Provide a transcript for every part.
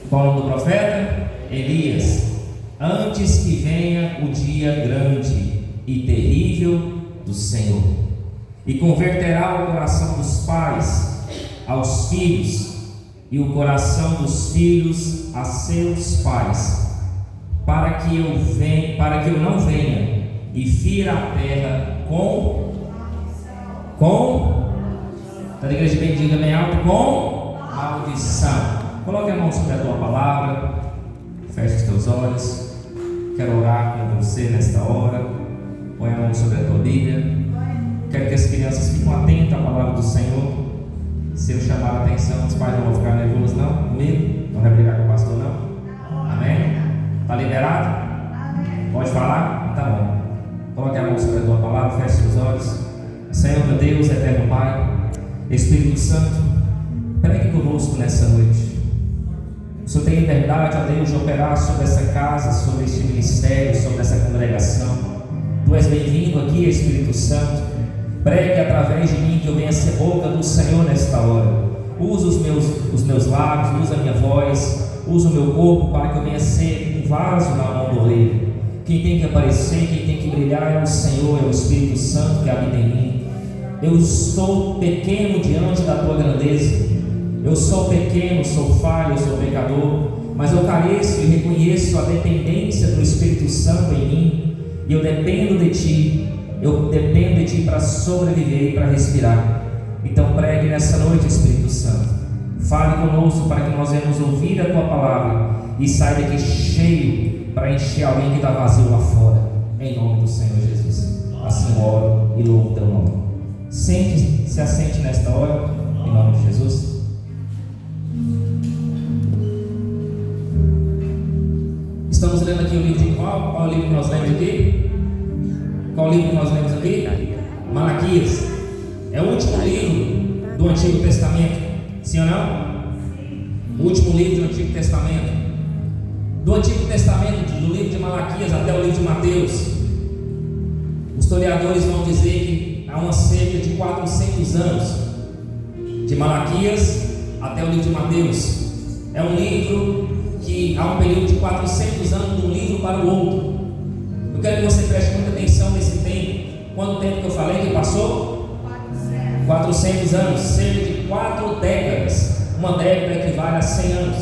Qual o nome do profeta? Elias. Antes que venha o dia grande e terrível do Senhor, e converterá o coração dos pais aos filhos, e o coração dos filhos a seus pais, para que eu não venha e fira a terra com da igreja bem diga bem alto, com maldição. Coloque a mão sobre a tua palavra, feche os teus olhos. Quero orar com você nesta hora. Põe a mão sobre a tua Bíblia. Quero que as crianças fiquem atentas à palavra do Senhor. Se eu chamar a atenção, os pais não vão ficar nervosos não, comigo? Não vai brigar com o pastor não? Amém? Está liberado? Pode falar? Tá bom. Coloque a mão sobre a tua palavra, feche os olhos. Senhor meu Deus, eterno Pai, Espírito Santo, pregue conosco nessa noite. O Senhor tem liberdade, ó Deus, de operar sobre essa casa, sobre este ministério, sobre essa congregação. Tu és bem-vindo aqui, Espírito Santo. Pregue através de mim, que eu venha ser boca do Senhor nesta hora. Usa os meus lábios, usa a minha voz, usa o meu corpo para que eu venha ser um vaso na mão do oleiro. Quem tem que aparecer, quem tem que brilhar é o Senhor, é o Espírito Santo que habita em mim. Eu estou pequeno diante da tua grandeza. Eu sou pequeno, sou falho, eu sou pecador, mas eu careço e reconheço a dependência do Espírito Santo em mim, e eu dependo de Ti para sobreviver e para respirar. Então pregue nessa noite, Espírito Santo, fale conosco para que nós venhamos ouvir a Tua palavra e saia daqui cheio para encher alguém que está vazio lá fora, em nome do Senhor Jesus. Assim oro e louvo o Teu nome. Se assente nesta hora, em nome de Jesus. Estamos lendo aqui o livro de qual? Qual o livro que nós lemos aqui? Qual livro que nós lemos aqui? Malaquias. É o último livro do Antigo Testamento. Sim ou não? O último livro do Antigo Testamento. Do Antigo Testamento, do livro de Malaquias até o livro de Mateus, os historiadores vão dizer que há uma cerca de 400 anos, de Malaquias até o livro de Mateus. É um livro que há um período de 400 anos de um livro para o outro. Eu quero que você preste muita atenção nesse tempo. Quanto tempo que eu falei que passou? 400 anos, cerca de 4 décadas. Uma década equivale a 100 anos.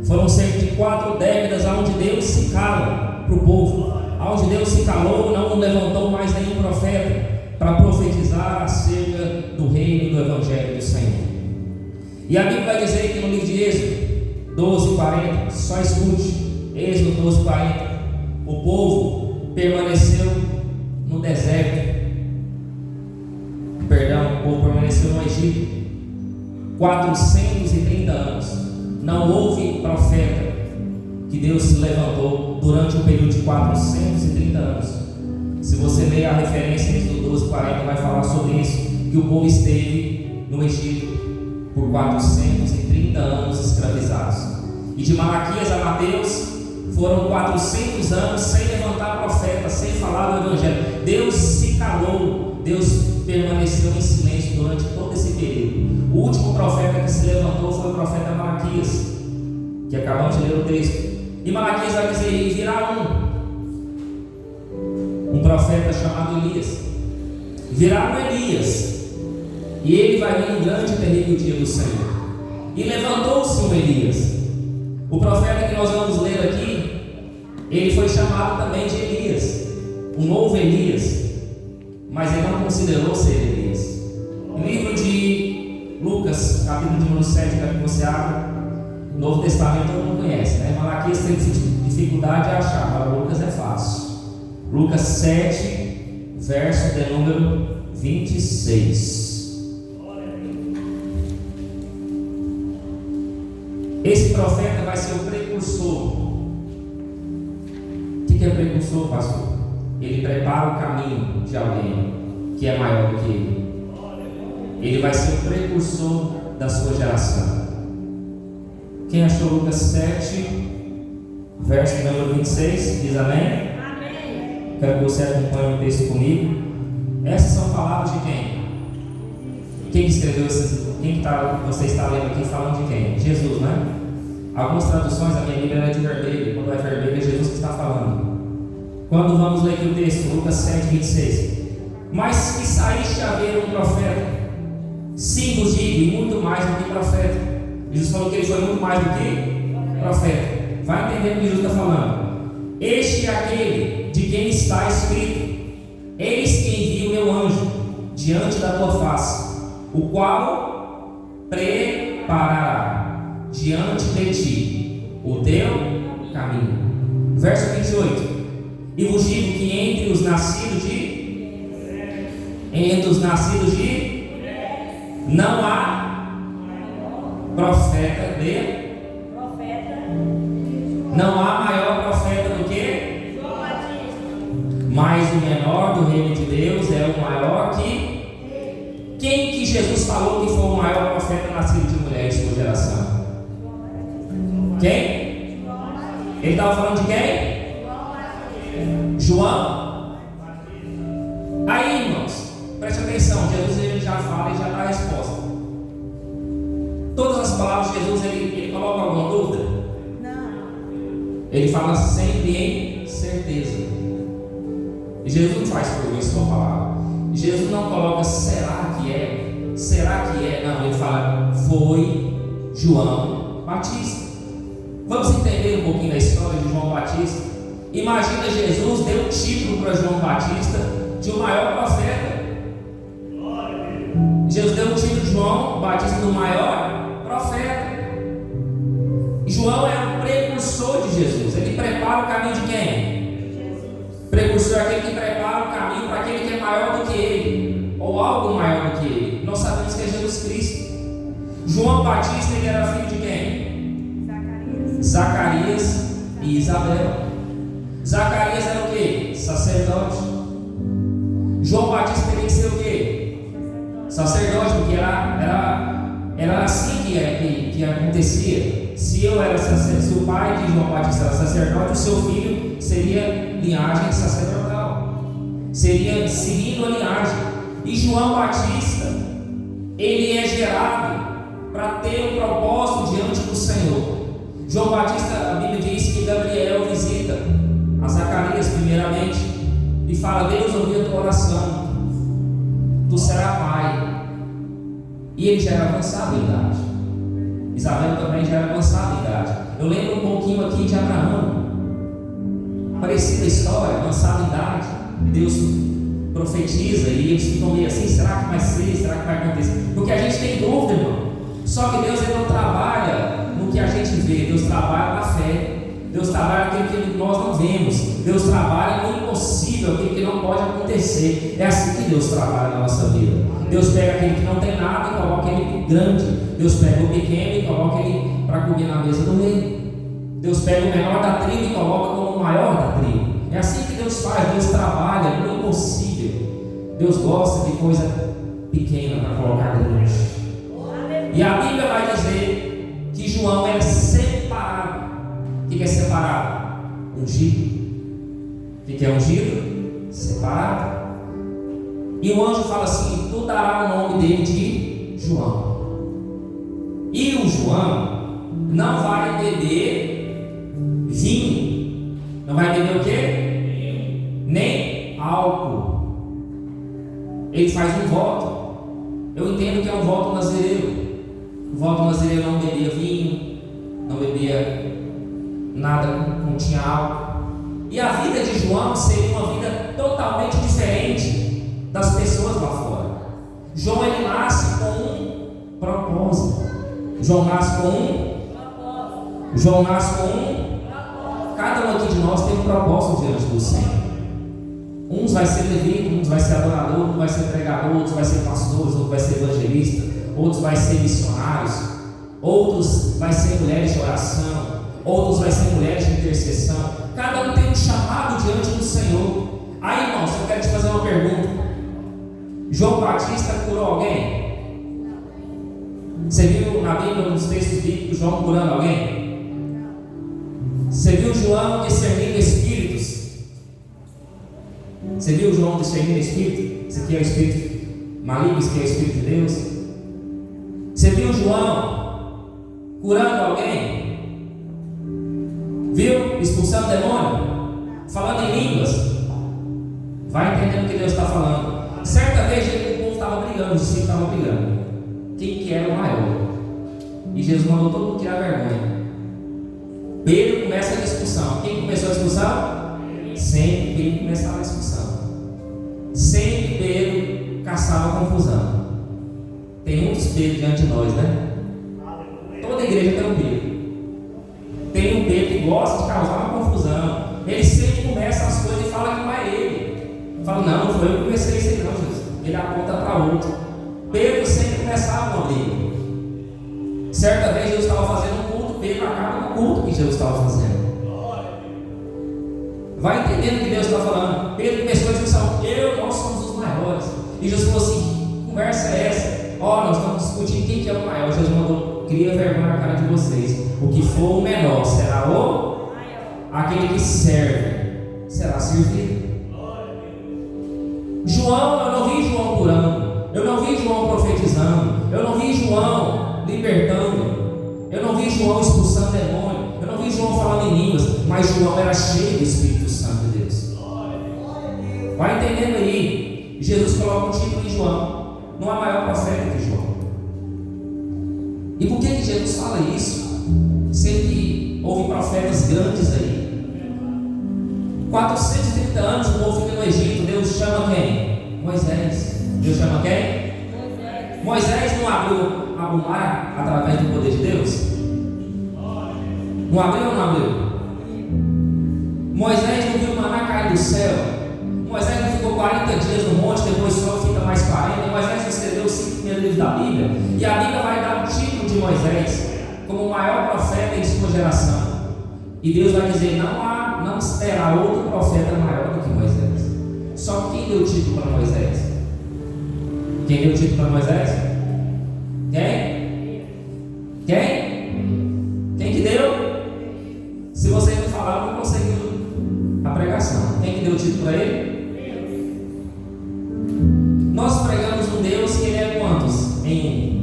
Foram cerca de 4 décadas onde Deus se cala para o povo. Onde Deus se calou, não levantou mais nenhum profeta para profetizar acerca do reino e do evangelho do Senhor. E a Bíblia vai dizer que no livro de Êxodo 12:40, só escute, Êxodo 12:40, o povo permaneceu no deserto, o povo permaneceu no Egito 430 anos. Não houve profeta que Deus se levantou durante um período de 430 anos. Se você ler a referência em Êxodo 12:40, vai falar sobre isso, que o povo esteve no Egito por 430 anos escravizados. E de Malaquias a Mateus foram 400 anos sem levantar profeta, sem falar do Evangelho. Deus se calou, Deus permaneceu em silêncio durante todo esse período. O último profeta que se levantou foi o profeta Malaquias, que acabamos de ler o texto. E Malaquias vai dizer: e virá um profeta chamado Elias. Virá um Elias, e ele vai vir no grande e terrível dia do Senhor. E levantou-se um Elias. O profeta que nós vamos ler aqui, ele foi chamado também de Elias, um novo Elias, mas ele não considerou ser Elias. No livro de Lucas, capítulo número 7, que você abre, o Novo Testamento todo mundo conhece, né? Malaquias tem dificuldade de achar, mas Lucas é fácil. Lucas 7, verso de número 26. Esse profeta vai ser o precursor. O que é precursor, pastor? Ele prepara o caminho de alguém que é maior do que ele. Ele vai ser o precursor da sua geração. Quem achou Lucas 7, verso número 26, diz amém? Amém. Quero que você acompanhe o texto comigo. Essas são palavras de quem? Quem escreveu essas? Você está lendo aqui falando de quem? Jesus, né? Algumas traduções, a minha Bíblia é de vermelho. Quando é vermelho, é Jesus que está falando. Quando vamos ler aqui o texto, Lucas 7, 26. Mas que saíste a ver um profeta, sim vos digo, e muito mais do que profeta. Jesus falou que ele foi muito mais do que profeta. Vai entendendo o que Jesus está falando. Este é aquele de quem está escrito: eis que envio o meu anjo diante da tua face, o qual preparará diante de ti o teu caminho. Verso 28. E vos digo que entre os nascidos de não há profeta de não há maior profeta do que João Batista. Mas o menor do reino de Deus é o maior que quem que Jesus falou que foi o maior profeta nascido de mulher em sua geração? Quem? Ele estava falando de quem? João. Aí, irmãos, preste atenção. Jesus ele já fala e já dá a resposta. Todas as palavras de Jesus ele coloca alguma dúvida? Ele fala sempre em certeza. E Jesus não faz por isso com a palavra. Jesus não coloca será que é? Será que é? Não, ele fala foi João Batista. Vamos entender um pouquinho da história de João Batista. Imagina, Jesus deu o título para João Batista de o maior profeta. Jesus deu o título de João Batista do maior profeta. E João é o precursor de Jesus. Ele prepara o caminho de quem? Precursor é aquele que prepara o caminho para aquele que é maior do que ele, ou algo maior do que ele. Nós sabemos que é Jesus Cristo. João Batista ele era filho de quem? Zacarias e Isabel. Zacarias era o que? Sacerdote. João Batista teria que ser o que? Sacerdote, porque era assim que acontecia. Se o pai de João Batista era sacerdote, o seu filho seria linhagem sacerdotal, seria seguindo a linhagem. E João Batista, ele é gerado para ter um propósito diante do Senhor. João Batista, a Bíblia diz que Gabriel visita a Zacarias primeiramente e fala: Deus ouviu a tua oração, tu serás pai. E ele já era avançado em idade. Isabel também já era avançada em idade. Eu lembro um pouquinho aqui de Abraão, parecida história, avançada em idade. Deus profetiza e eles ficam meio assim: será que vai ser? Será que vai acontecer? Porque a gente tem dúvida, irmão. Só que Deus ele não trabalha no que a gente vê, Deus trabalha na fé. Deus trabalha aquilo que nós não vemos. Deus trabalha no impossível, aquilo que não pode acontecer. É assim que Deus trabalha na nossa vida. Deus pega aquele que não tem nada e coloca ele grande. Deus pega o pequeno e coloca ele para comer na mesa do rei. Deus pega o menor da tribo e coloca como o maior da tribo. É assim que Deus faz. Deus trabalha no impossível. Deus gosta de coisa pequena para colocar grande. E a Bíblia vai dizer que João era separado. O que é separado? Ungido. O que é ungido? Separado. E o anjo fala assim: tu dará o nome dele de João. E o João não vai beber vinho. Não vai beber o quê? Nem álcool. Ele faz um voto. Eu entendo que é um voto nazireiro. O voto nazireiro não bebia vinho, não bebia nada que continha álcool. E a vida de João seria uma vida totalmente diferente das pessoas lá fora. João ele nasce com um propósito. João nasce com Cada um aqui de nós tem um propósito diante do Senhor. Uns vai ser levita, uns vai ser adorador, outros vai ser pregador, outros vai ser pastores, outros vai ser evangelista, outros vai ser missionários, outros vai ser mulheres de oração, outros vai ser mulheres de intercessão. Cada um tem um chamado diante do Senhor. Aí, irmãos, eu quero te fazer uma pergunta. João Batista curou alguém? Você viu na Bíblia, nos textos bíblicos, João curando alguém? Você viu João discernindo espíritos? Você viu João discernindo espírito? Esse aqui é o espírito maligno, esse aqui é o espírito de Deus. Você viu João curando alguém? expulsando demônio, falando em línguas. Vai entendendo o que Deus está falando. Certa vez o povo estava brigando, os discípulos estavam brigando. Quem que era o maior? E Jesus mandou todo mundo tirar a vergonha. Pedro começa a discussão. Quem começou a discussão? Sempre Pedro começava a discussão. Sempre Pedro caçava a confusão. Tem muitos Pedro diante de nós, né? Toda igreja tem um Pedro. Tem um Pedro que gosta de causar uma confusão. Ele sempre começa as coisas e fala que não é ele. Fala, não, não foi eu que comecei isso aí não, Jesus. Ele aponta para outro. Pedro sempre começava uma briga. Certa vez Jesus estava fazendo um culto, Pedro acaba com o culto que Jesus estava fazendo. Vai entendendo o que Deus está falando. Pedro começou a discussão, nós somos os maiores. E Jesus falou assim, que conversa é essa? Nós estamos discutindo quem que é o maior. Jesus mandou, cria vergonha na cara de vocês. O que for o menor será o maior. Aquele que serve será servido. João, eu não vi João curando. Eu não vi João profetizando. Eu não vi João libertando. Eu não vi João expulsando demônio. Eu não vi João falando em línguas. Mas João era cheio do Espírito Santo de Deus. Vai entendendo aí? Jesus coloca um título em João. Não há maior profeta que João. E por que Jesus fala isso? Sempre houve profetas grandes aí. 430 anos o povo fica no Egito. Deus chama quem? Moisés. Deus chama quem? Moisés não abriu o mar através do poder de Deus? Não abriu ou não abriu? Moisés não viu o maná cair do céu? Moisés não ficou 40 dias no monte, depois só fica mais 40. Moisés não escreveu os 5 primeiros livros da Bíblia. E a Bíblia vai dar o título de Moisés como o maior profeta em sua geração. E Deus vai dizer, não terá outro profeta maior do que Moisés. Só que quem deu o título para Moisés? Quem deu o título para Moisés? Quem? Quem que deu? Se você não falar, não conseguiu a pregação. Quem que deu o título para ele? Nós pregamos um Deus que ele é quantos? Em um.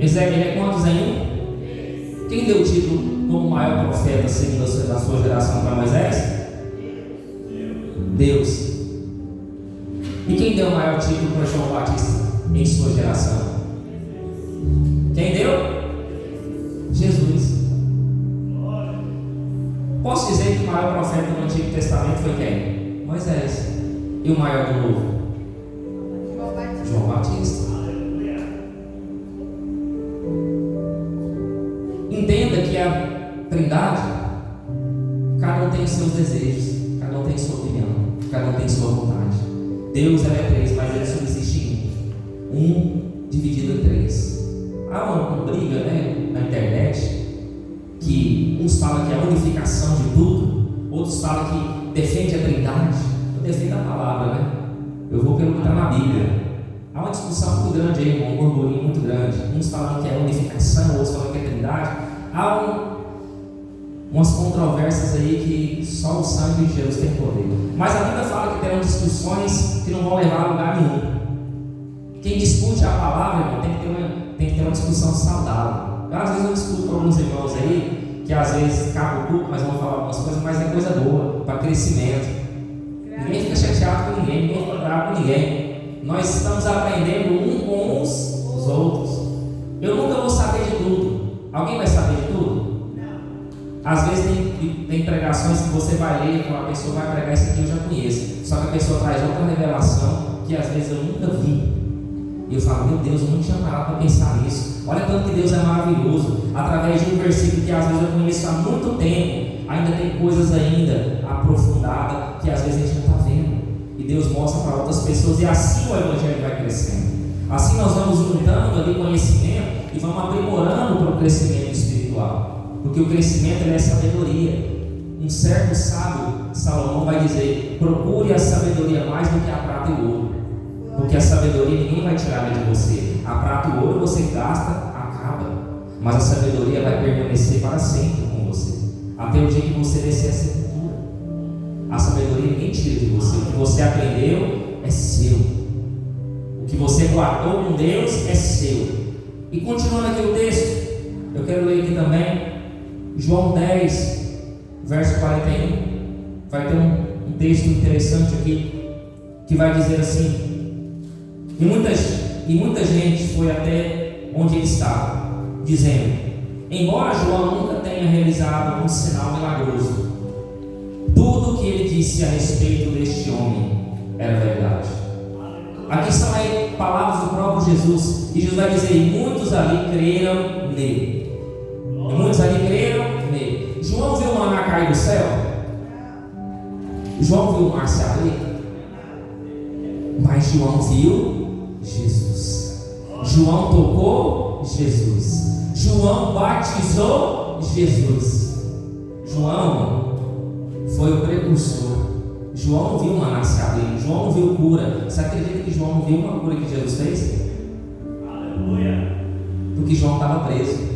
Ele é quantos em um? Quem deu o título como maior profeta segundo a sua geração para Moisés? Deus. E quem deu o maior título para João Batista em sua geração? Quem deu? Jesus. Posso dizer que o maior profeta do Antigo Testamento foi quem? Moisés. E o maior do Novo? João Batista. Entenda que a Trindade, cada um tem os seus desejos, cada um tem sua opinião, cada um tem sua vontade. Deus é 3, mas ele subsiste em um dividido em 3. Há uma briga, né, na internet, que uns falam que é a unificação de tudo, outros falam que defende a Trindade. Eu defendo a palavra, né? Eu vou pelo que está na Bíblia. Há uma discussão muito grande aí, um burburinho muito grande. Uns falando que é unificação, outros falando que é Trindade. Há umas controvérsias aí que só o sangue de Jesus tem poder. Mas a Bíblia fala que terão discussões que não vão levar a lugar nenhum. Quem discute a palavra, irmão, tem que ter uma discussão saudável. Às vezes eu discuto com alguns irmãos aí, que às vezes acaba o culto, mas vão falar algumas coisas, mas é coisa boa, para crescimento. Ninguém fica chateado com ninguém, ninguém fica bravo com ninguém. Nós estamos aprendendo um com os outros. Eu nunca vou saber de tudo. Alguém vai saber de tudo? Não. Às vezes tem pregações que você vai ler e fala, a pessoa vai pregar isso aqui, eu já conheço. Só que a pessoa traz outra revelação que às vezes eu nunca vi. E eu falo, meu Deus, eu não tinha parado para pensar nisso. Olha tanto que Deus é maravilhoso. Através de um versículo que às vezes eu conheço há muito tempo, ainda tem coisas ainda aprofundadas que às vezes a gente não está vendo. E Deus mostra para outras pessoas, e assim o Evangelho vai crescendo. Assim nós vamos juntando ali conhecimento e vamos aprimorando para o crescimento espiritual. Porque o crescimento é sabedoria. Um certo sábio, Salomão, vai dizer: procure a sabedoria mais do que a prata e o ouro. Porque a sabedoria ninguém vai tirar de você. A prata e o ouro você gasta, acaba. Mas a sabedoria vai permanecer para sempre com você, até o dia que você descer a sepultura. A sabedoria ninguém tira de você. O que você aprendeu é seu. O que você guardou com Deus é seu. E continuando aqui o texto, eu quero ler aqui também João 10, verso 41, vai ter um texto interessante aqui, que vai dizer assim: e muita gente foi até onde ele estava, dizendo: embora João nunca tenha realizado um sinal milagroso, tudo o que ele disse a respeito deste homem era verdade. Aqui são aí palavras do próprio Jesus, e Jesus vai dizer: e muitos ali creram nele. E muitos ali creram nele. João viu o maná cair do céu? João viu o mar se abrir? Mas João viu Jesus. João tocou Jesus. João batizou Jesus. João foi o precursor. João não viu o maná se abrir. João não viu cura. Você acredita que João não viu uma cura que Jesus fez? Aleluia. Porque João estava preso.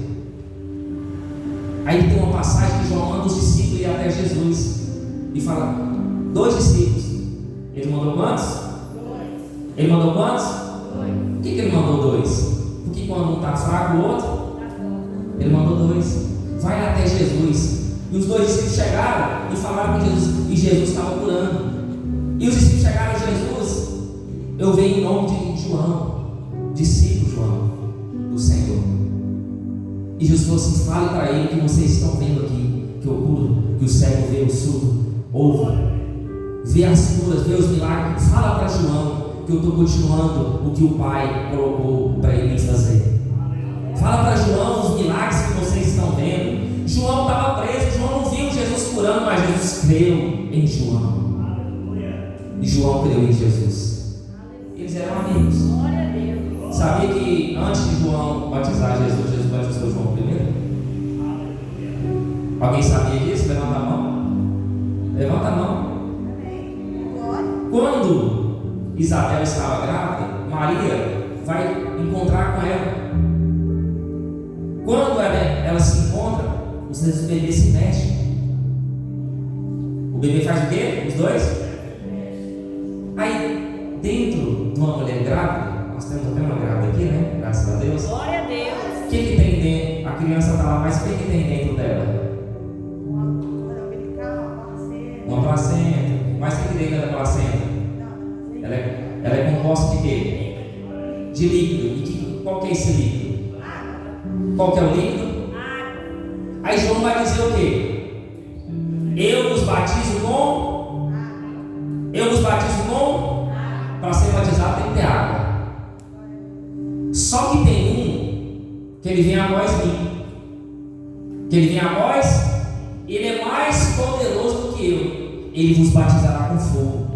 Aí tem uma passagem que João manda os discípulos ir até Jesus e fala: 2 discípulos. Ele mandou quantos? Ele mandou quantos? Por que ele mandou 2? Porque quando um está fraco, o outro, ele mandou 2. Vai até Jesus. E os 2 discípulos chegaram e falaram com Jesus, e Jesus estava curando. E os discípulos chegaram a Jesus: eu venho em nome de João, discípulo João do Senhor. E Jesus falou assim: fale para ele que vocês estão vendo aqui, que eu curo, que o cego vê, o surdo ouve, vê as curas, vê os milagres. Fala para João que eu estou continuando o que o Pai colocou para ele fazer. Fala para João os milagres que vocês estão vendo. João estava preso, João não viu Jesus curando, mas Jesus creu em João. E João creu em Jesus. Eles eram amigos. Sabia que antes de João batizar Jesus, Jesus batizou João primeiro? Alguém sabia disso? Levanta a mão. Levanta a mão. Quando Isabel estava grávida, Maria vai encontrar com ela. Quando ela se encontra, os bebês se mexem. O bebê faz o quê? Os 2? Aí, dentro de uma mulher grávida, nós temos até uma grávida aqui, né? Graças a Deus. Glória a Deus. O que tem dentro? A criança está lá, mas o que tem dentro dela? Uma placenta. Mas o que tem dentro da placenta? Ela é composta de quê? De líquido. E qual que é esse líquido? Qual que é o líquido? Aí João vai dizer o quê? Eu vos batizo com? Eu vos batizo com? Para ser batizado tem que ter água. Só que tem um que ele vem após mim. Que ele vem após, ele é mais poderoso do que eu. Ele vos batizará com fogo.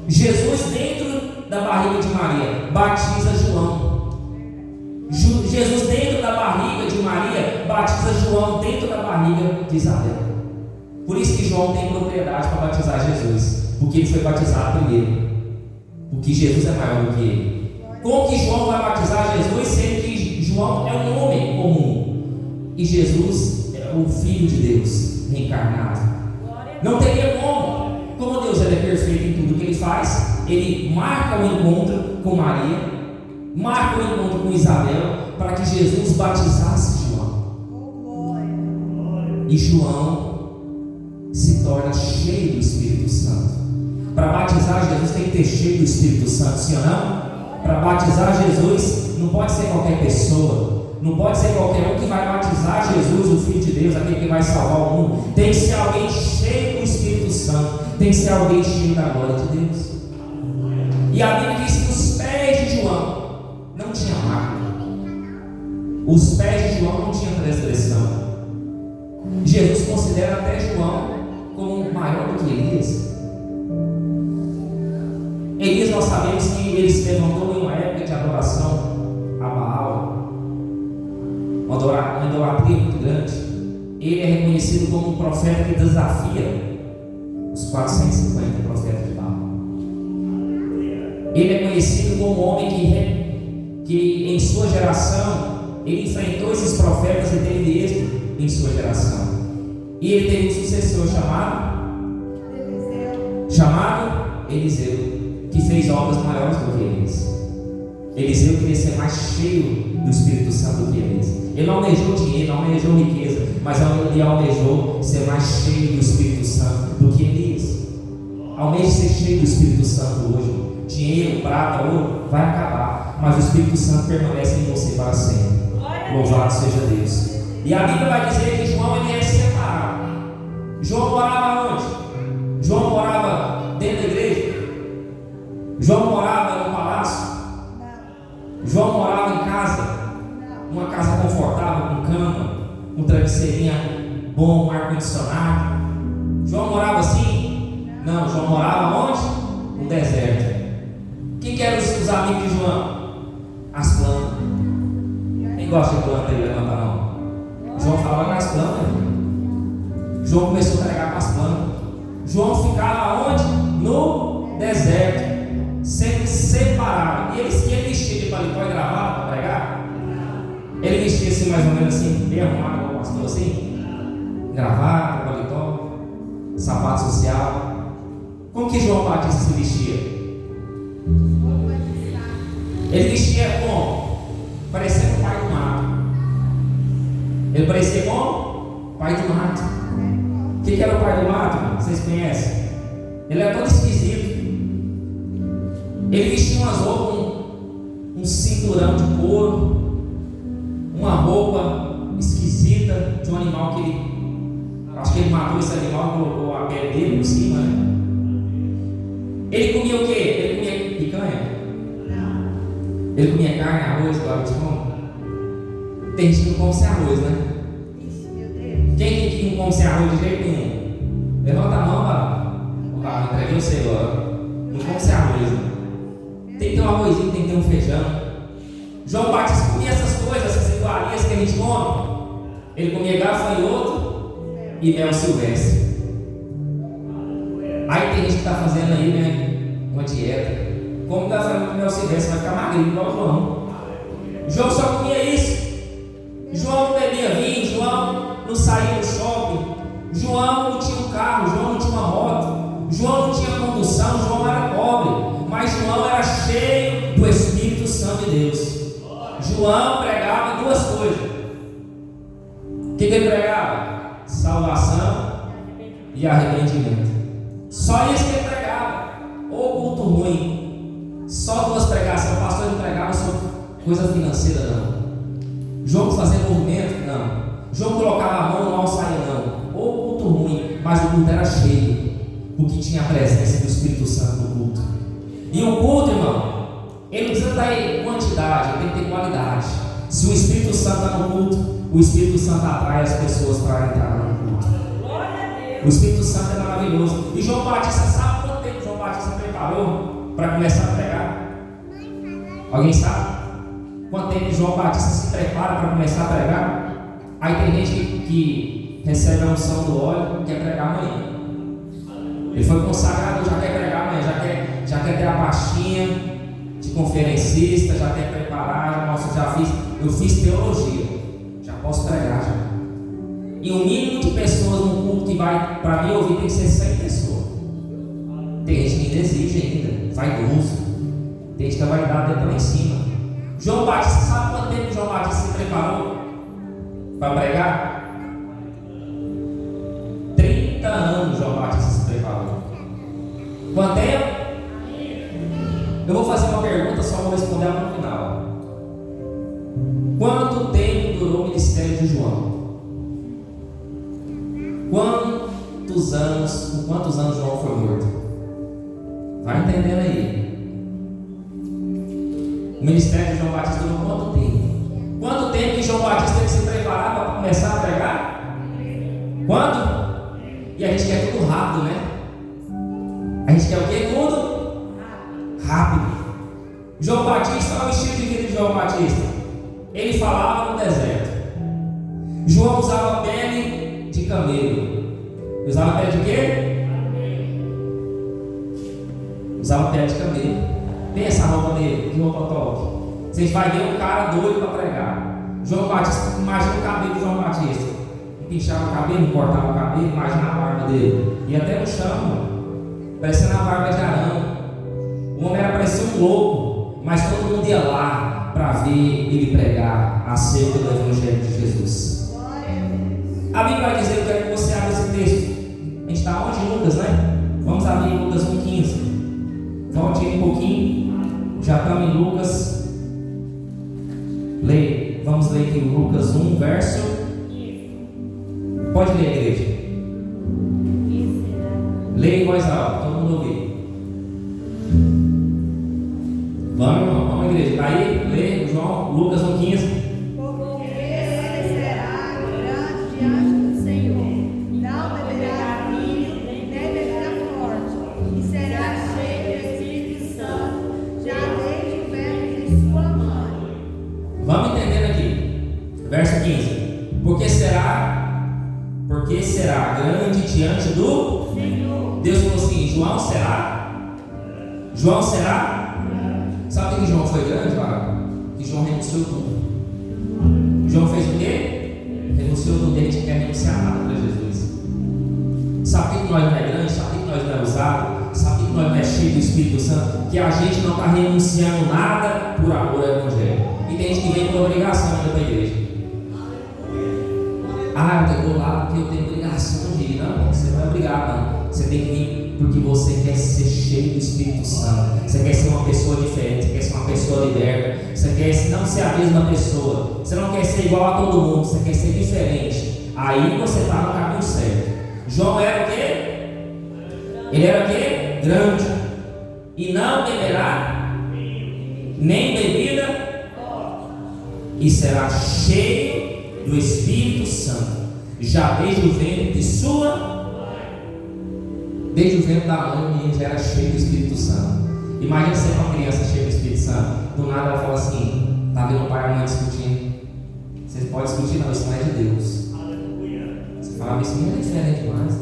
Jesus, dentro da barriga de Maria, batiza João. Jesus, dentro da barriga de Maria, batiza João dentro da barriga de Isabel. Por isso que João tem propriedade para batizar Jesus, porque ele foi batizado primeiro. Porque Jesus é maior do que ele. Como que João vai batizar Jesus, sendo que João é um homem comum e Jesus é o Filho de Deus reencarnado? Não teria como. Como Deus ele é perfeito em tudo que ele faz, ele marca o encontro com Maria, marca o encontro com Isabel, para que Jesus batizasse João. E João se torna cheio do Espírito Santo. Para batizar Jesus tem que ter cheio do Espírito Santo, sim ou não? Para batizar Jesus não pode ser qualquer pessoa, não pode ser qualquer um que vai batizar Jesus, o Filho de Deus, aquele que vai salvar o mundo. Tem que ser alguém cheio do Espírito Santo, tem que ser alguém cheio da glória de Deus. E a Bíblia diz que os pés de João não tinham mácula. Os pés de João não tinham transgressão. Jesus considera até João como maior do que Elias. Elias, nós sabemos que ele se levantou em uma época de adoração a Baal, uma idolatria muito grande. Ele é reconhecido como um profeta que desafia os 450 profetas de Baal. Ele é conhecido como um homem que em sua geração ele enfrentou esses profetas e teve êxito em sua geração. E ele teve um sucessor chamado Eliseu, que fez obras maiores do que eles. Eliseu queria ser mais cheio do Espírito Santo do que eles. Ele não almejou dinheiro, não almejou riqueza. mas ele almejou ser mais cheio do Espírito Santo do que Elias. Almeje ser cheio do Espírito Santo hoje. Dinheiro, prata, ouro vai acabar, mas o Espírito Santo permanece em você para sempre. Louvado seja Deus. E a Bíblia vai dizer que João ele é separado. João morava onde? João morava dentro da igreja? João morava no palácio? João morava em casa? Uma casa confortável, com cama, um travesseirinho bom, um ar-condicionado? João morava assim? Não, João morava onde? No deserto. Quem que eram os amigos de João? As plantas. Quem gosta de planta aí? Levanta a mão. João falava com as plantas. João começou a pregar com as plantas. João ficava onde? No deserto, sempre separado. E ele vestia de paletó e gravata para pregar? Ele vestia assim, mais ou menos assim, bem arrumado, como o pastor assim? Gravata, paletó, sapato social. Como que João Batista se vestia? Ele vestia como? Parecendo o pai do mato. Ele parecia como? Pai do mato. O que era o pai do mato? Vocês conhecem? Ele era todo esquisito. Ele vestia umas roupas, um cinturão de couro, uma roupa esquisita de um animal que ele, acho que ele matou esse animal e colocou a pele dele por cima, né? Ele comia o quê? Ele comia picanha? Não. Ele comia carne, arroz, igual a gente come? Tem gente que não come sem arroz, né? Quem que não come sem arroz de jeito nenhum? Levanta a mão, Vala. Entreguei você agora. Não come sem arroz, né? Tem que ter um arrozinho, tem que ter um feijão. João Batista comia essas coisas, essas iguarias que a gente come. Ele comia gafanhoto e mel silvestre. Aí tem gente que está fazendo aí, né, uma dieta. Como gafanhoto e mel silvestre, vai ficar magrinho igual o João. João só comia isso. João não bebia vinho, João não saía no shopping, João não tinha um carro, João não tinha uma moto, João não tinha condução, João era pobre, mas João era cheio do Espírito Santo de Deus. João pregava duas coisas. O que ele pregava? Salvação e arrependimento. Só isso que ele pregava. Ou culto ruim, só duas pregações. O pastor não pregava sobre coisa financeira, não. João fazia movimento, não. João colocava a mão no alçaia, não. Ou culto ruim, mas o culto era cheio, porque tinha a presença do Espírito Santo no culto. E o culto, irmão, ele não precisa ter quantidade, ele tem que ter qualidade. Se o Espírito Santo está no culto, o Espírito Santo atrai as pessoas para entrar no culto. O Espírito Santo é maravilhoso. E João Batista, sabe quanto tempo João Batista preparou para começar a pregar? Alguém sabe? Quanto tempo João Batista se prepara para começar a pregar? Aí tem gente que recebe a unção do óleo e quer pregar amanhã. Ele foi consagrado, já quer pregar amanhã, já quer ter a pastinha de conferencista, já quer preparar, eu fiz teologia, já posso pregar já. E o mínimo de pessoas no culto que vai para mim ouvir tem que ser 100 pessoas. Tem gente que ainda exige ainda, vaidoso. Tem gente que a vaidade está lá em cima. João Batista, sabe quanto tempo João Batista se preparou para pregar? 30 anos João Batista se preparou. Quanto tempo? Eu vou fazer uma pergunta, só vou responder ela no final. Quanto tempo durou o ministério de João? Com quantos anos João foi morto? Vai entendendo aí. O ministério de João Batista durou quanto tempo? Quanto tempo que João Batista teve que se preparar para começar a pregar? Quanto? E a gente quer tudo rápido, né? A gente quer o quê? Tudo rápido. João Batista, olha o estilo de vida de João Batista. Ele falava no deserto. João usava pele de camelo. Usava pele de quê? Usava pele de camelo. Tem essa roupa dele, que roupa top. Vocês vão ver um cara doido para pregar. João Batista, imagina o cabelo de João Batista. Não pinchava o cabelo, não cortava o cabelo, imagina a barba dele. E até no chão, parecendo a barba de Arão. O homem era parecer um louco, mas todo mundo ia lá para ver ele pregar acerca do Evangelho de Jesus. Bíblia vai dizer, eu quero que você abra esse texto. A gente está onde? Em Lucas, né? Vamos abrir em Lucas 1,15. Volte aí um pouquinho. Já estamos em Lucas. Leia. Vamos ler aqui Lucas 1, verso. Pode ler, igreja. Leia em voz alta, todo mundo ouvir. Vamos, irmão, vamos, igreja. Aí, lê, João, Lucas 1,15. Verso 15. Porque será grande diante do Senhor. Deus falou assim: João será? João será? Sabe que João foi grande, cara? Que João renunciou tudo. João fez o quê? Renunciou tudo. Ele não quer renunciar nada para Jesus. Sabe que nós não é grande? Sabe que nós não é usado? Sabe que nós não é cheio do Espírito Santo? Que a gente não está renunciando nada por amor ao Evangelho. E tem gente que vem por obrigação ainda para a igreja. Eu vou lá porque eu tenho obrigação de ir. Não, você não é obrigado, não. Você tem que vir porque você quer ser cheio do Espírito Santo. Você quer ser uma pessoa diferente. Você quer ser uma pessoa liberta. Você quer não ser a mesma pessoa. Você não quer ser igual a todo mundo. Você quer ser diferente. Aí você está no caminho certo. João era o quê? Ele era o quê? Grande. E não beberá nem bebida. E será cheio do Espírito Santo, já desde o ventre de sua, desde o ventre da mãe, o menino já era cheio do Espírito Santo. Imagina ser uma criança cheia do Espírito Santo. Do nada ela fala assim: está vendo o pai e a mãe discutindo. Vocês podem discutir, não, isso não é de Deus. Você fala, isso não é diferente demais.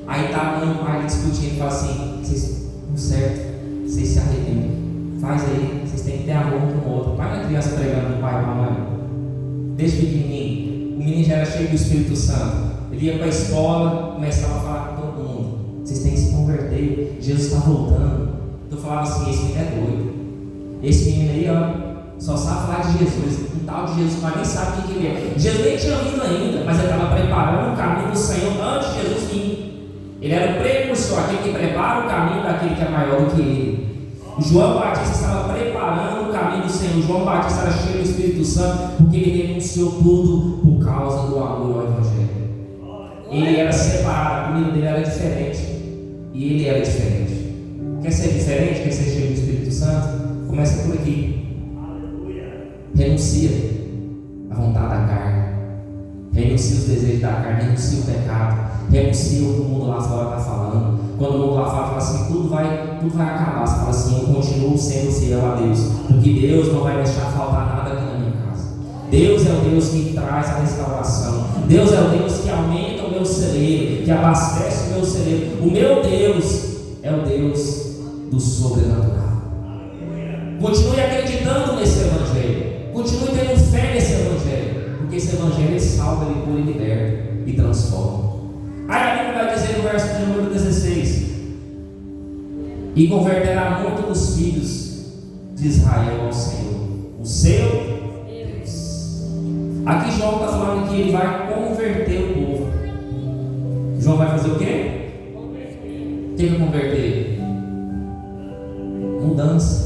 Aí está a mãe e o pai discutindo e fala assim: vocês não certo, vocês se arrependem, faz aí, vocês têm que ter amor um com o outro. Vai na criança pregando do pai e da mãe. Desde pequenininho, o menino já era cheio do Espírito Santo. Ele ia para a escola, começava a falar com todo mundo: vocês têm que se converter, Jesus está voltando. Eu falava assim: esse menino é doido. Esse menino aí, ó, só sabe falar de Jesus. Um tal de Jesus, mas nem sabe quem que ele é. Jesus nem tinha vindo ainda, mas ele estava preparando o caminho do Senhor antes de Jesus vir. Ele era o precursor, aquele que prepara o caminho daquele que é maior do que ele. João Batista estava preparando o caminho do Senhor. João Batista era cheio do Espírito Santo, porque ele renunciou tudo por causa do amor ao Evangelho. Ele era separado, a comida dele era diferente. E ele era diferente. Quer ser diferente? Quer ser cheio do Espírito Santo? Começa por aqui. Renuncia a vontade da carne. Renuncia os desejos da carne. Renuncia o pecado. Renuncia o que o mundo lá fora está falando. Quando o mundo lá fora fala assim: tudo vai acabar. Você fala assim: eu continuo sendo fiel a Deus, porque Deus não vai deixar faltar nada aqui na minha casa. Deus é o Deus que traz a restauração. Deus é o Deus que aumenta o meu celeiro, que abastece o meu celeiro. O meu Deus é o Deus do sobrenatural. Continue acreditando nesse Evangelho. Continue tendo fé nesse Evangelho, porque esse Evangelho ele salva, ele cura, ele liberta e transforma. Aí a Bíblia vai dizer no verso de número 16: e converterá muito dos filhos de Israel ao Senhor, o seu Deus. Aqui João está falando que ele vai converter o povo. João vai fazer o quê? O que é converter? Mudança.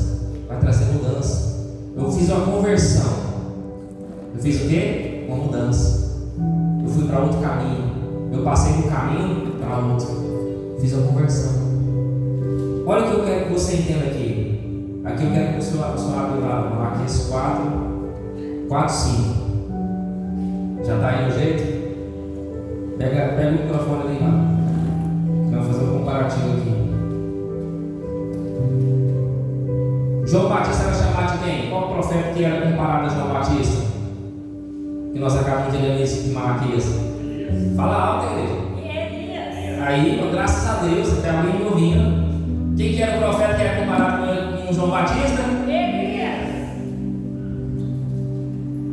Vai trazer mudança. Eu fiz uma conversão. Eu fiz o quê? Uma mudança. Eu fui para outro caminho. Eu passei de um caminho para outro. Fiz a conversão. Olha o que eu quero que você entenda aqui. Aqui eu quero que o senhor abra lá Malaquias 4, 5. Já está aí no jeito? Pega o microfone ali lá. Vamos fazer um comparativo aqui. João Batista era chamado de quem? Qual profeta que era comparado a João Batista? Que nós acabamos de ler isso de Malaquias. Fala alto, igreja. Aí, graças a Deus, até alguém me ouvindo. Quem que era o profeta que era comparado com João Batista?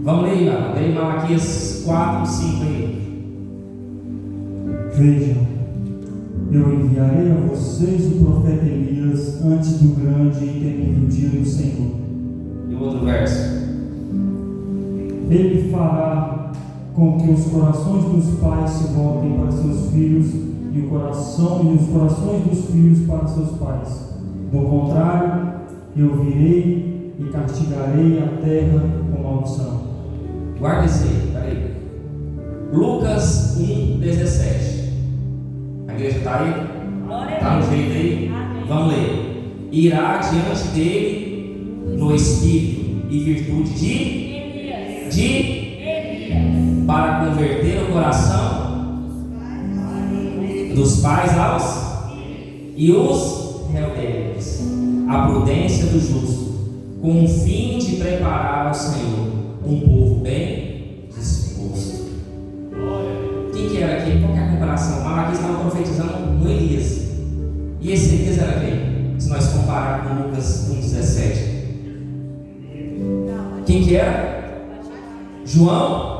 Vamos ler lá. Leia Malaquias 4, 5 aí. Vejam, eu enviarei a vocês o profeta Elias antes do grande e temível dia do Senhor. E o outro verso. Ele fará com que os corações dos pais se voltem para seus filhos e os corações dos filhos para seus pais. Do contrário, eu virei e castigarei a terra com maldição. Guarda isso aí, peraí. Lucas 1,17. A igreja está aí? Está no jeito aí? Vamos ler. Irá diante dele no espírito e virtude de para converter o coração dos pais aos e os rebeldes, a prudência do justo, com o fim de preparar ao Senhor um povo bem disposto. Quem que era aqui? Qual que é a comparação? Malaquias estava profetizando no Elias. E esse Elias era quem? Se nós compararmos com Lucas 1,17. Quem que era? João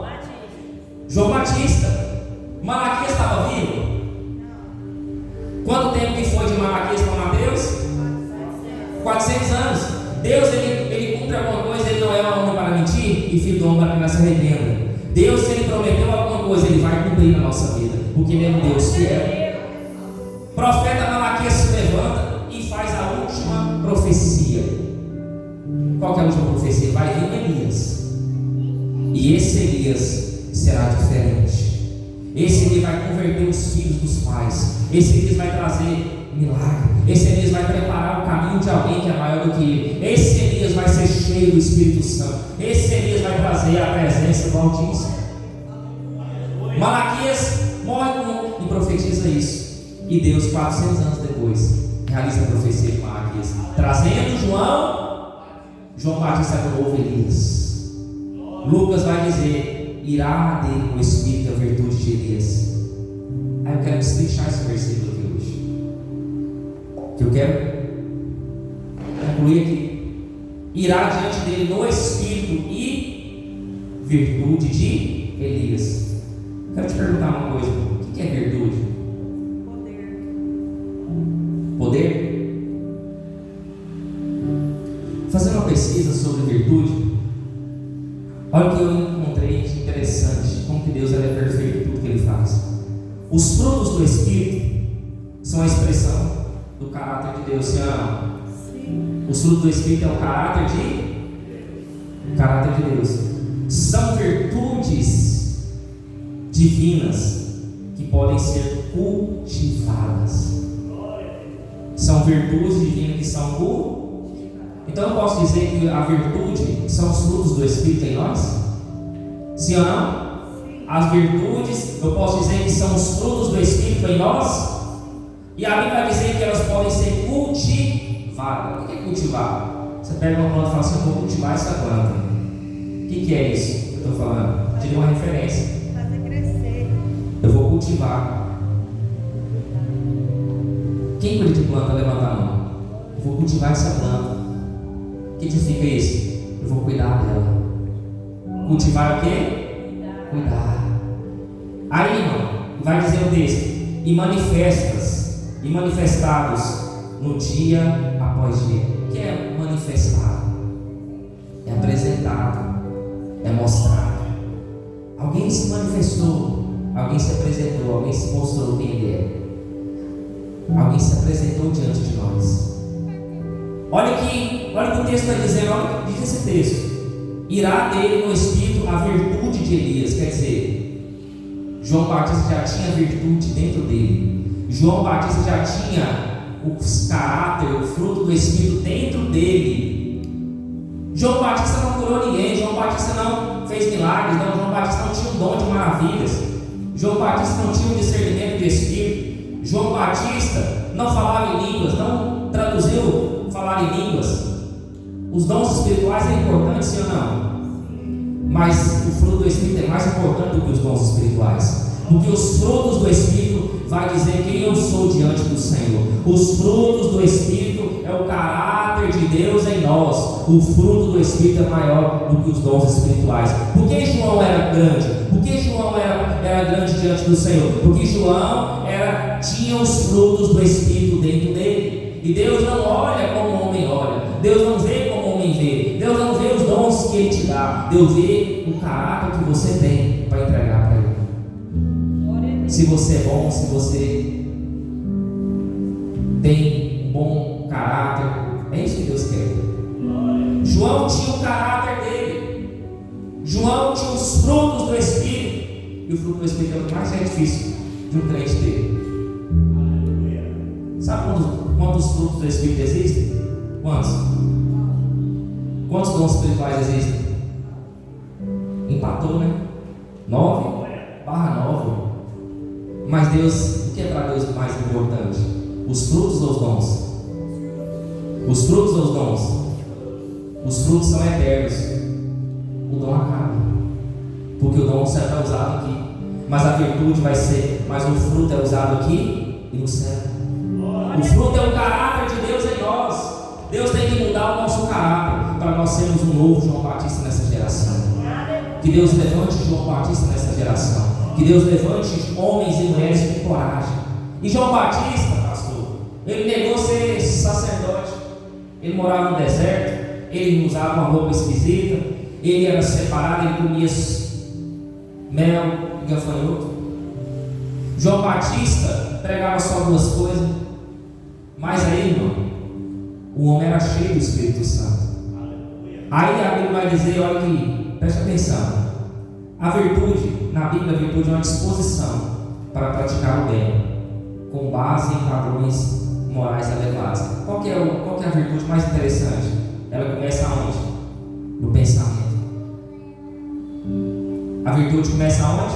Batista. Malaquias estava vivo? Quanto tempo que foi de Malaquias para Mateus? 400 anos. Deus, ele cumpre alguma coisa, ele não é um homem para mentir e filho do homem para que se arrependa. Deus, se ele prometeu alguma coisa, ele vai cumprir na nossa vida, porque ele é um Deus fiel. Profeta Malaquias se levanta e faz a última profecia. Qual que é a última profecia? Vai vir Elias, e esse Elias será diferente. Esse Elias vai converter os filhos dos pais. Esse Elias vai trazer milagre. Esse Elias vai preparar o caminho de alguém que é maior do que ele. Esse Elias vai ser cheio do Espírito Santo. Esse Elias vai trazer a presença do Altíssimo. Malaquias morre e profetiza isso. E Deus, 400 anos depois, realiza a profecia de Malaquias, trazendo João Batista para o novo Elias. Lucas vai dizer: irá dele o Espírito e a virtude de Elias. Aí eu quero destrinchar esse versículo aqui hoje, que eu quero concluir aqui. Irá diante dele no Espírito e virtude de Elias. Quero te perguntar uma coisa: o que é virtude? Poder? Fazendo uma pesquisa sobre virtude, olha o que eu encontrei de interessante, como que Deus é perfeito em tudo que Ele faz. Os frutos do Espírito são a expressão do caráter de Deus. Se ama. Os frutos do Espírito é o caráter de Deus. São virtudes divinas que podem ser cultivadas. São virtudes divinas que são cultivadas. Então eu posso dizer que a virtude são os frutos do Espírito em nós? Sim ou não? As virtudes, eu posso dizer que são os frutos do Espírito em nós? E a Bíblia vai dizer que elas podem ser cultivadas. O que é cultivar? Você pega uma planta e fala assim: eu vou cultivar essa planta. O que é isso que eu estou falando? Te dei uma referência. Fazer crescer. Eu vou cultivar. Quem cuida de planta, levanta a mão. Eu vou cultivar essa planta. O que significa isso? Eu vou cuidar dela. Cultivar o quê? Cuidar. Aí, irmão, vai dizer o texto: e manifestados no dia após dia. O que é manifestado? É apresentado, é mostrado. Alguém se manifestou, alguém se apresentou, alguém se mostrou quem ele é. Alguém se apresentou diante de nós. Olha o que o texto está dizendo, olha o que diz esse texto: irá dele no Espírito a virtude de Elias. Quer dizer, João Batista já tinha virtude dentro dele. João Batista já tinha o caráter, o fruto do Espírito dentro dele. João Batista não curou ninguém, João Batista não fez milagres, não. João Batista não tinha um dom de maravilhas, João Batista não tinha um discernimento de Espírito, João Batista não falava em línguas, não traduziu falar em línguas. Os dons espirituais é importante, sim ou não? Mas o fruto do Espírito é mais importante do que os dons espirituais, porque os frutos do Espírito vai dizer quem eu sou diante do Senhor. Os frutos do Espírito é o caráter de Deus em nós. O fruto do Espírito é maior do que os dons espirituais. Por que João era grande? Por que João era grande diante do Senhor? Porque João tinha os frutos do Espírito dentro dele. E Deus não olha como o homem olha, Deus não vê como o homem vê, Deus não vê os dons que Ele te dá, Deus vê o caráter que você tem para entregar se você é bom, se você tem um bom caráter. É isso que Deus quer. João tinha o caráter dele. João tinha os frutos do Espírito. E o fruto do Espírito é o mais difícil de um crente ter. Sabe quantos frutos do Espírito existem? Quantos? Quantos dons espirituais existem? Empatou, né? 9/9. Mas Deus, o que é para Deus mais importante? Os frutos ou os dons? Os frutos ou os dons? Os frutos são eternos. O dom acaba, porque o dom será usado aqui, mas a virtude vai ser, mas o fruto é usado aqui e no céu. O fruto é o caráter de Deus em nós. Deus tem que mudar o nosso caráter para nós sermos um novo João Batista nessa geração. Que Deus levante João Batista nessa geração. Que Deus levante homens e mulheres com coragem. E João Batista, pastor, ele negou ser sacerdote. Ele morava no deserto, ele usava uma roupa esquisita, ele era separado, ele comia mel e gafanhoto. João Batista pregava só duas coisas, mas aí, irmão, o homem era cheio do Espírito Santo. Aí a Bíblia vai dizer, olha aqui, preste atenção. A virtude, na Bíblia, a virtude é uma disposição para praticar o bem, com base em padrões morais elevados. Qual que é a virtude mais interessante? Ela começa aonde? No pensamento. A virtude começa aonde?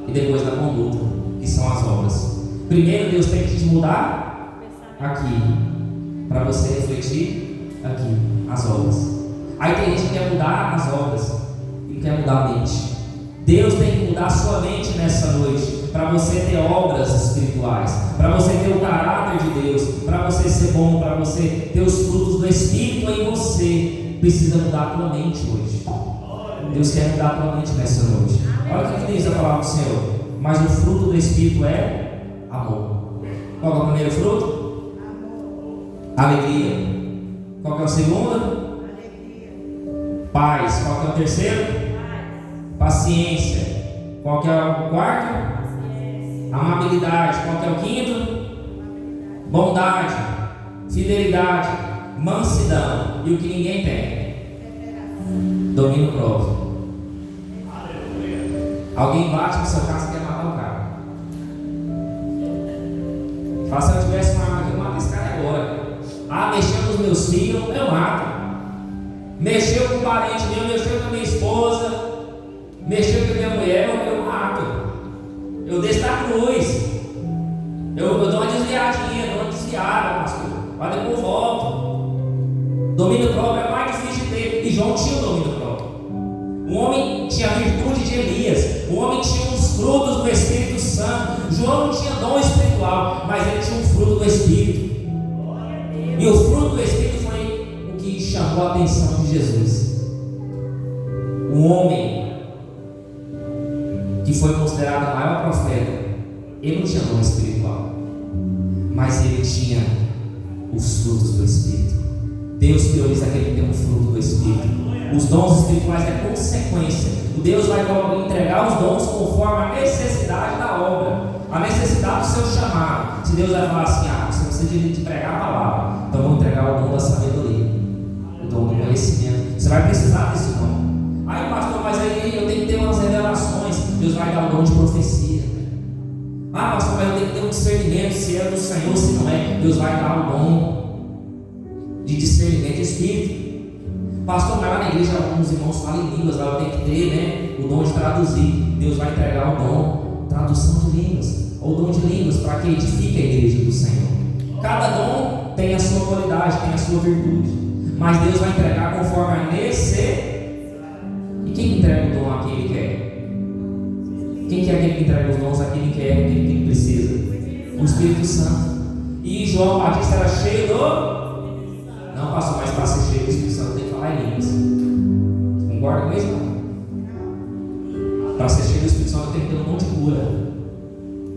E depois na conduta, que são as obras. Primeiro Deus tem que te mudar aqui, para você refletir aqui, as obras. Aí tem gente que quer mudar as obras e não quer mudar a mente. Deus tem que mudar a sua mente nessa noite, para você ter obras espirituais, para você ter o caráter de Deus, para você ser bom, para você ter os frutos do Espírito em você. Precisa mudar a tua mente hoje. Deus quer mudar a tua mente nessa noite. Olha o que diz a palavra do Senhor. Mas o fruto do Espírito é amor. Qual é o primeiro fruto? Alegria. Qual é o segundo? Paz. Qual é o terceiro? Paciência. Qual é o quarto? Amabilidade. Qual é o quinto? Bondade, fidelidade, mansidão. E o que ninguém tem? Domínio próprio. Alguém bate no seu carro e quer matar o cara. Fala, se eu tivesse uma arma aqui, eu mato esse cara agora. Ah, mexeu com os meus filhos, eu mato. Mexeu com um parente meu, mexeu com a minha esposa, mexeu com a minha mulher, eu mato. Eu desço da cruz. Eu dou uma desviadinha, dou uma desviada, pastor. Mas depois volto. Domínio próprio é mais difícil de ter. E João tinha o domínio próprio. O homem tinha a virtude de Elias. O homem tinha os frutos do Espírito Santo. João não tinha dom espiritual, mas ele tinha um fruto do Espírito. E o fruto do Espírito foi o que chamou a atenção de Jesus. O homem que foi considerado o maior profeta, ele não tinha dom espiritual, mas ele tinha os frutos do Espírito. Deus prioriza aquele que tem um fruto do Espírito. Os dons espirituais é consequência. Deus vai entregar os dons conforme a necessidade da obra, a necessidade do seu chamado. Se Deus vai falar assim, você precisa de pregar a palavra, então vou entregar o dom da sabedoria, o dom do conhecimento. Você vai precisar desse dom. Aí, pastor, mas aí eu tenho que ter umas revelações. Deus vai dar o dom de profecia. Pastor, mas eu tenho que ter um discernimento se é do Senhor, se não é. Deus vai dar o dom de discernimento de espírito. Pastor, mas lá na igreja alguns irmãos falam em línguas, lá eu tenho que ter, o dom de traduzir. Deus vai entregar o dom, tradução de línguas, ou dom de línguas, para que edifique a igreja do Senhor. Cada dom tem a sua qualidade, tem a sua virtude, mas Deus vai entregar conforme a necessidade. E quem entrega o dom a quem Ele quer? Quem que é aquele que entrega os dons a quem Ele quer, a quem Ele precisa? O Espírito Santo. E João Batista era cheio do... Não, pastor, mas para ser cheio do Espírito Santo tem que falar em línguas. Concorda com isso? Para ser cheio do Espírito Santo tem que ter um dom de cura.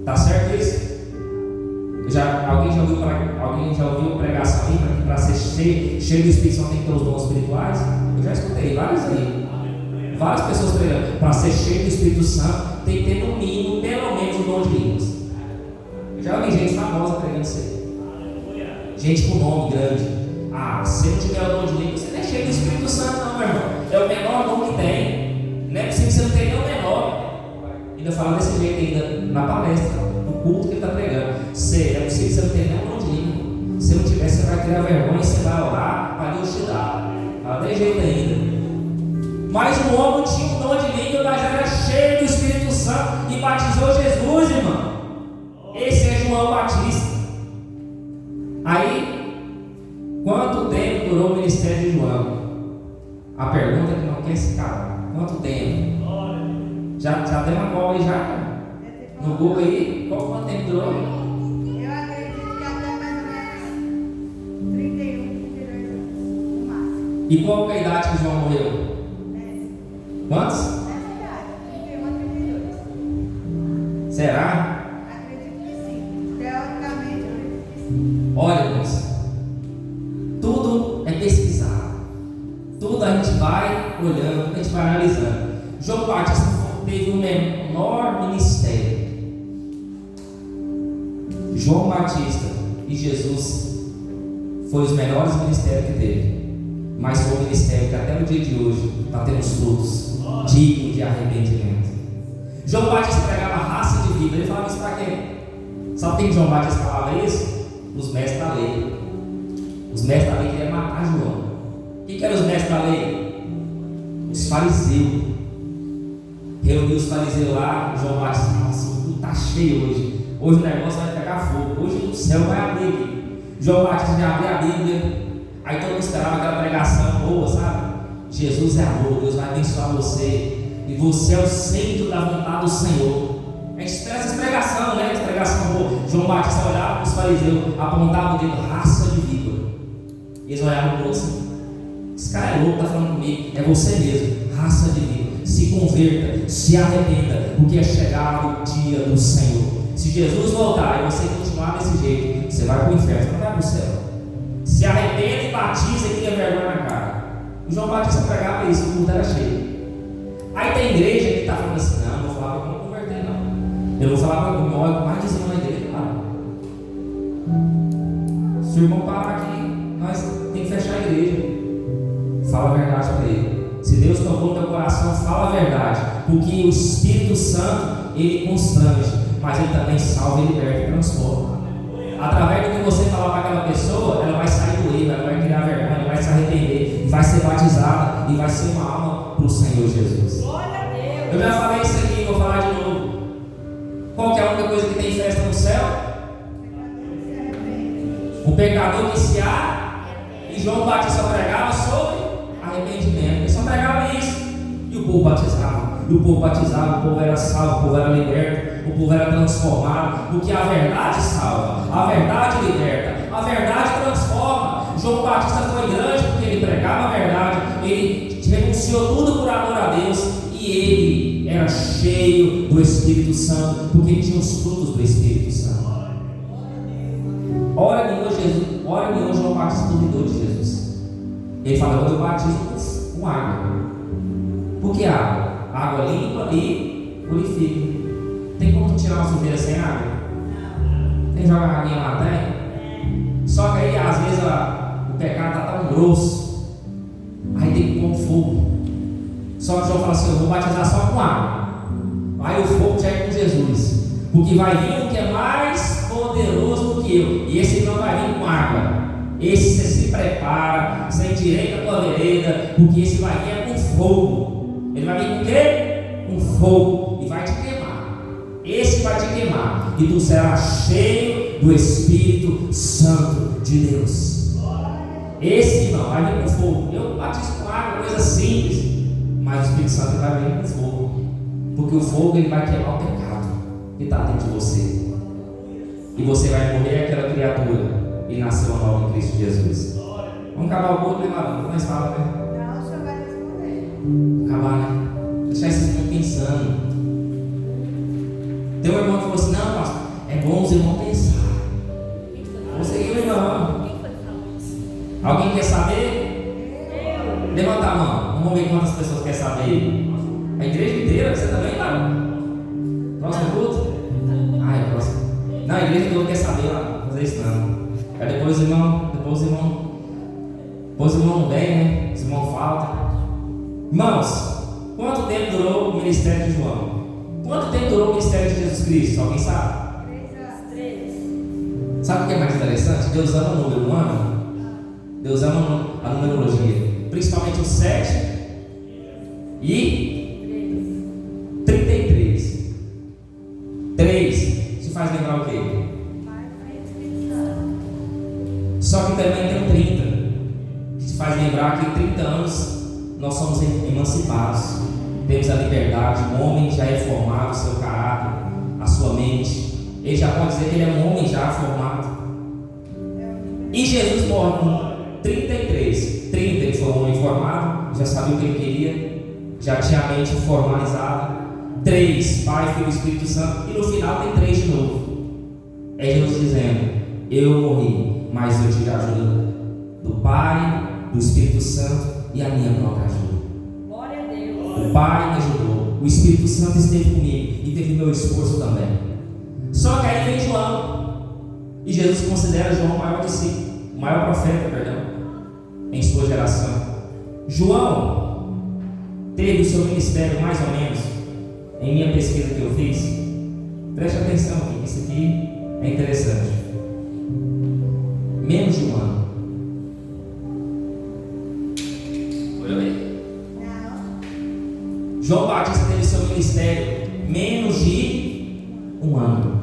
Tá certo isso? Alguém já ouviu pregação aí para ser cheio do Espírito Santo tem que ter os dons espirituais? Eu já escutei vários aí. várias pessoas pregando. Para ser cheio do Espírito Santo, tem que ter no mínimo, pelo menos, o dom de línguas. Eu já vi gente famosa pregando isso aí. Gente com nome grande. Se não tiver o dom de línguas, você não é cheio do Espírito Santo, não, meu irmão. É o menor dom que tem. Não é possível que você não tenha nem o menor. Ainda fala desse jeito ainda na palestra, no culto que ele está pregando. É possível que você não tenha nem o dom de língua. Se não tiver, você vai criar vergonha e você vai orar para Deus te dar. Fala de jeito ainda. Mas o homem tinha um dom de língua, mas era cheio do Espírito Santo e batizou Jesus, irmão. Esse é João Batista. Aí, quanto tempo durou o ministério de João? A pergunta que não quer se calar. Quanto tempo? Já deu uma cola aí já? No Google aí? Quanto tempo durou? Eu acredito que até mais ou menos 31, 32 anos, no máximo. E qual que é a idade que João morreu? 10. Quantos? Nessa idade, 31 a 32. Será? Acredito que sim. Teoricamente, eu acredito que sim. Olha, irmãos, tudo é pesquisado. Tudo a gente vai olhando, tudo a gente vai analisando. João Batista teve o menor ministério. João Batista e Jesus foram os menores ministérios que teve. Mas foi um ministério que até o dia de hoje está tendo os frutos dignos de arrependimento. João Batista pregava raça de vida. Ele falava isso para quem? Sabe por que João Batista falava isso? Os mestres da lei. Os mestres da lei queriam matar João. O que eram os mestres da lei? Os fariseus. Reuniu os fariseus lá. João Batista falava assim: tudo está cheio hoje. Hoje o negócio vai pegar fogo. Hoje o céu vai abrir aqui. João Batista já abriu a Bíblia. Aí todo mundo esperava aquela pregação boa, sabe? Jesus é amor, Deus vai abençoar você. E você é o centro da vontade do Senhor. A gente espera essa pregação, né? Essa pregação boa. João Batista olhava para os fariseus, apontava o dedo, raça de víbora. E eles olhavam para o outro assim: esse cara é louco, está falando comigo. É você mesmo, raça de víbora. Se converta, se arrependa, porque é chegado o dia do Senhor. Se Jesus voltar e você continuar desse jeito, você vai para o inferno, você não vai para o céu. Se arrependa e batiza e cria vergonha na cara. O João Batista pregava isso, o culto era cheio. Aí tem igreja que está falando assim: não, eu vou falar para eu não converter, não. Eu vou falar para eu olho mais dizendo na igreja, claro. Se o irmão parar aqui, nós temos que fechar a igreja. Fala a verdade para ele. Se Deus tocou no teu coração, fala a verdade. Porque o Espírito Santo, ele constrange, mas ele também salva e liberta e transforma. Através do que você falar para aquela pessoa, ela vai sair do erro, ela vai criar vergonha, ela vai se arrepender, vai ser batizada e vai ser uma alma para o Senhor Jesus. Eu já falei isso aqui, vou falar de novo. Qual que é a única coisa que tem festa no céu? O pecador que se arrepende. E João Batista pregava sobre arrependimento. Ele só pregava isso. E o povo batizava. E o povo batizava, o povo era salvo, o povo era liberto, o povo era transformado. Porque a verdade salva, a verdade liberta, a verdade transforma. João Batista foi grande porque ele pregava a verdade, ele renunciou tudo por amor a Deus e ele era cheio do Espírito Santo, porque ele tinha os frutos do Espírito Santo. Ora nenhuma João Batista duvidou de Jesus. Ele falou: eu batizo com água. Por que água? Água limpa e purifica. Tem como tirar uma sujeira sem água? Tem que jogar água lá, tem? Só que aí às vezes o pecado está tão grosso, aí tem que pôr fogo. Só que o João fala assim: eu vou batizar só com água. Aí o fogo já é com Jesus, porque vai vir um que é mais poderoso do que eu, e esse não vai vir com água. Esse você se prepara, você endireita a tua vereda, porque esse vai vir é com fogo. Ele vai vir com o quê? Com fogo, e vai te queimar. Esse vai te queimar, e tu serás cheio do Espírito Santo de Deus. Esse não vai vir com fogo. Eu batizo com água, coisa simples, mas o Espírito Santo vai vir com fogo, porque o fogo ele vai queimar o pecado que está dentro de você, e você vai morrer aquela criatura e nascer uma nova em Cristo Jesus. Vamos acabar o culto, né, Marão? Nós falamos, né? Não, o senhor vai responder. Acabar, né? Deixar esses irmãos pensando. Tem um irmão que falou assim: não, pastor, é bom os irmãos pensar. Você e o irmão. Alguém quer saber? Levanta a mão. Vamos ver quantas pessoas querem saber. igreja inteira? Você também, não? Próximo culto? Ah, é próximo. Não, a igreja toda quer saber, não fazer isso não. Aí depois os irmãos não vêm, né? Os irmãos faltam. Irmãos, quanto tempo durou o ministério de João? Quanto tempo durou o ministério de Jesus Cristo? Alguém sabe? 3. Sabe o que é mais interessante? Deus ama o número humano. Deus ama a numerologia. Principalmente o 7 e 33. 3 se faz lembrar o quê? Só que também tem 30, que te faz lembrar que em 30 anos nós somos emancipados, temos a liberdade. O homem já é formado, o seu caráter, a sua mente. Ele já pode dizer que ele é um homem já formado. E Jesus morre com 33. 30 ele foi um homem formado, já sabia o que ele queria, já tinha a mente formalizada. 3, Pai, Filho e Espírito Santo. E no final tem 3 de novo. É Jesus dizendo: eu morri, mas eu tive a ajuda do Pai, do Espírito Santo e a minha própria ajuda. Glória a Deus. O Pai me ajudou, o Espírito Santo esteve comigo e teve meu esforço também. Só que aí vem João, e Jesus considera João o maior discípulo, o maior profeta, em sua geração. João teve o seu ministério mais ou menos, em minha pesquisa que eu fiz. Preste atenção aqui, isso aqui é interessante. Menos de um ano. Olha aí. João Batista teve seu ministério menos de um ano.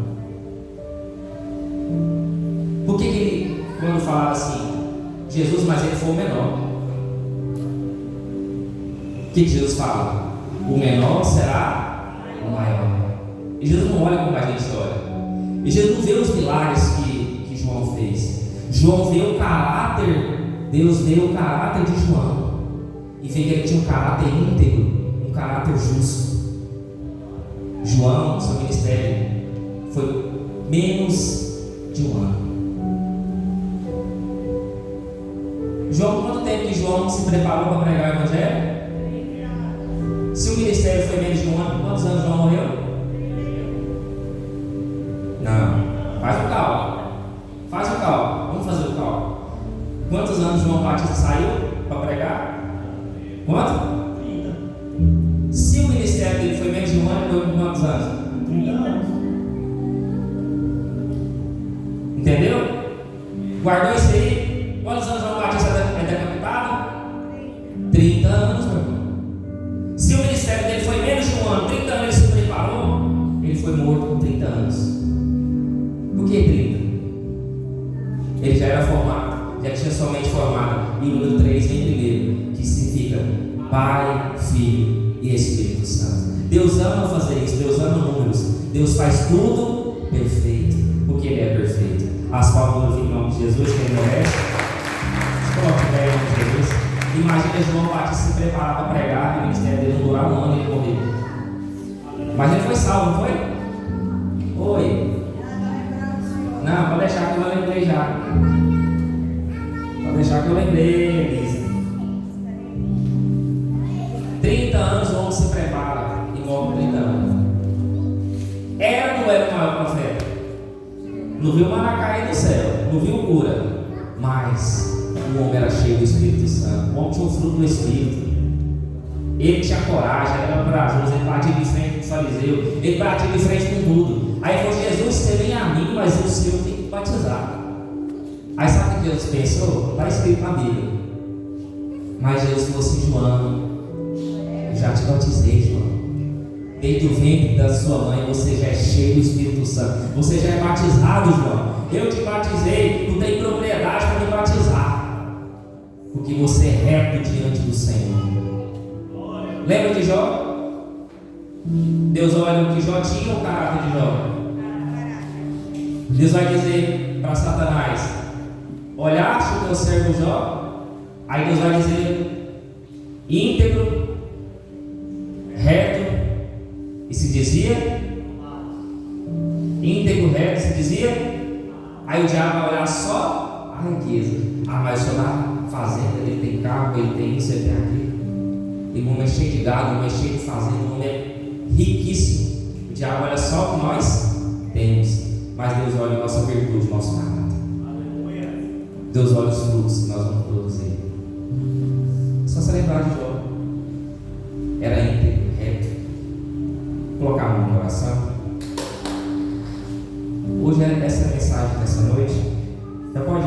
Por que ele, quando falava assim, Jesus, mas ele foi o menor? O que Jesus fala? O menor será o maior. E Jesus não olha como a gente olha. E Jesus não vê os milagres que João fez. João vê o caráter, Deus vê o caráter de João. E vê que ele tinha um caráter íntegro, um caráter justo. João, seu ministério foi menos de um ano. João, quanto tempo que João se preparou para pregar o Evangelho? Se o ministério foi menos de um ano, quantos anos João morreu? Não, faz o cálculo. Vamos fazer o cálculo. Quantos anos João Batista saiu para pregar? Quanto? 30. Se o ministério dele foi menos de um ano, ele foi com quantos anos? 30 anos. Entendeu? Guardou isso aí? Quantos anos João Batista é decapitado? 30 anos, meu irmão. Se o ministério dele foi menos de um ano, 30 anos ele se preparou, ele foi morto com 30 anos. Por que 30? Ele já era formado, já tinha sua mente formada. E o número 3 vem primeiro, que significa Pai, Filho e Espírito Santo. Deus ama fazer isso, Deus ama números. Deus faz tudo perfeito, porque Ele é perfeito. As palmas do em nome de Jesus, quem merece. Coloque em nome de Jesus. Imagina João Batista se preparar para pregar, e o ministério dele não durar um ano e ele morrer. Mas ele foi salvo, não foi? Oi. Não, pode deixar que eu lembrei já. Pode deixar que eu lembrei, Elisa. 30 anos o homem se prepara e morre com 30 anos. Era ou não era o maior profeta? Não viu maná cair do céu, não viu cura, mas o homem era cheio do Espírito Santo. O homem tinha o fruto do Espírito. Ele tinha coragem, ele era corajoso, ele batia de frente com o fariseu, ele batia de frente com tudo. Aí ele falou: Jesus, você vem a mim, mas o seu tem que batizar. Aí sabe o que Jesus pensou? Está escrito na Bíblia. Mas Jesus falou assim: João, eu já te batizei, João. Desde o ventre da sua mãe você já é cheio do Espírito Santo. Você já é batizado, João. Eu te batizei, tu tem propriedade para me batizar, porque você é reto diante do Senhor. Lembra de Jó? Deus olha o que Jó tinha, o caráter de Jó. Deus vai dizer para Satanás: olhaste o teu servo Jó? Aí Deus vai dizer: íntegro, reto, e se dizia íntegro, reto, se dizia. Aí o diabo vai olhar só a riqueza. Ah, mas só na fazenda ele tem carro, ele tem isso, ele tem aquilo. E o homem é cheio de gado, o homem é cheio de fazenda, o homem é riquíssimo. O diabo olha só o que nós temos, mas Deus olha a nossa virtude, o nosso caráter. Deus olha os frutos que nós vamos produzir. Só se lembrar de Jó. Era íntegro, reto. Colocar a mão no coração. Hoje essa é a mensagem dessa noite. Você pode